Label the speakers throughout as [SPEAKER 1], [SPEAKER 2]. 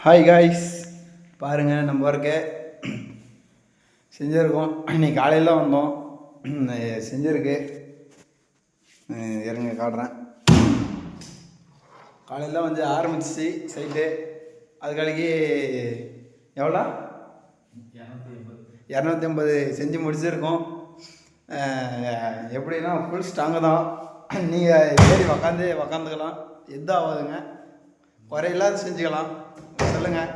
[SPEAKER 1] Hi guys, பாருங்கள் நம்ம work செஞ்சுருக்கோம். இன்றைக்கி காலையில் தான் வந்தோம். செஞ்சுருக்கு இறங்க காட்டுறேன். காலையில் வந்து ஆரம்பிச்சிச்சு சைட்டு. அதுக்காலைக்கு எவ்வளோ 250 செஞ்சு முடிச்சிருக்கோம். எப்படின்னா ஃபுல் ஸ்ட்ராங்கு தான். நீங்கள் ஏறி உக்காந்துக்கலாம், எதுவும் ஆகாதுங்க. குறையில்லாத செஞ்சுக்கலாம். சொல்லுங்கள்,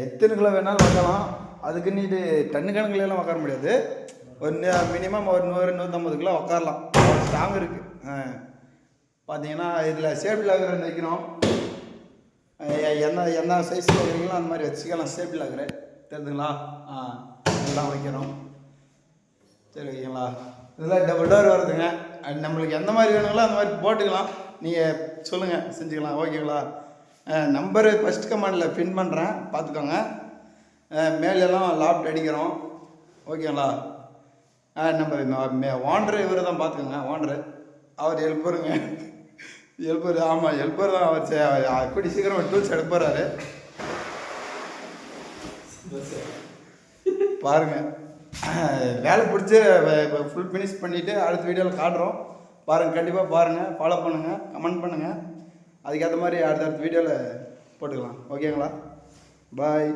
[SPEAKER 1] எத்தனை கிலோ வேணாலும் வைக்கலாம். அதுக்கு நீட்டு டன்னு கணக்கிலலாம் உட்கார முடியாது. ஒரு மினிமம் ஒரு 100-150 கிலோ உட்காரலாம். ஸ்ட்ராங் இருக்குது. பார்த்தீங்கன்னா இதில் சேஃப்டி லாகர் வைக்கணும். என்ன சைஸில் வைக்கிறீங்களோ அந்த மாதிரி வச்சுக்கலாம். சேஃப்டி லாகரு தெரியுதுங்களா? இதெல்லாம் வைக்கணும். சரி, வைக்கலாம். இதெல்லாம் டபுள் டோர் வருதுங்க. நம்மளுக்கு எந்த மாதிரி வேணுங்களோ அந்த மாதிரி போட்டுக்கலாம். நீங்கள் சொல்லுங்கள், செஞ்சுக்கலாம். ஓகேங்களா? நம்பரு ஃபஸ்ட் கமெண்டில் பின் பண்ணுறேன், பார்த்துக்கோங்க. மேலெல்லாம் லாப்ட் அடிக்கிறோம். ஓகேங்களா? நம்ம ஓனரு இவர் தான், பார்த்துக்கோங்க. ஓனரு அவர் ஹெல்ப்பருங்க. ஹெல்ப்பர், ஆமாம் ஹெல்ப்பர் தான் அவர். எப்படி சீக்கிரம் டூல்ஸ் எடுக்க போகிறாரு பாருங்கள். வேலை பிடிச்சி ஃபுல் ஃபினிஷ் பண்ணிவிட்டு அடுத்த வீடியோவில் காட்டுறோம். பாருங்கள், கண்டிப்பாக பாருங்கள், ஃபாலோ பண்ணுங்கள், கமெண்ட் பண்ணுங்கள். அதுக்கேற்ற மாதிரி அடுத்தடுத்த வீடியோவில் போட்டுக்கலாம். ஓகேங்களா? பாய்.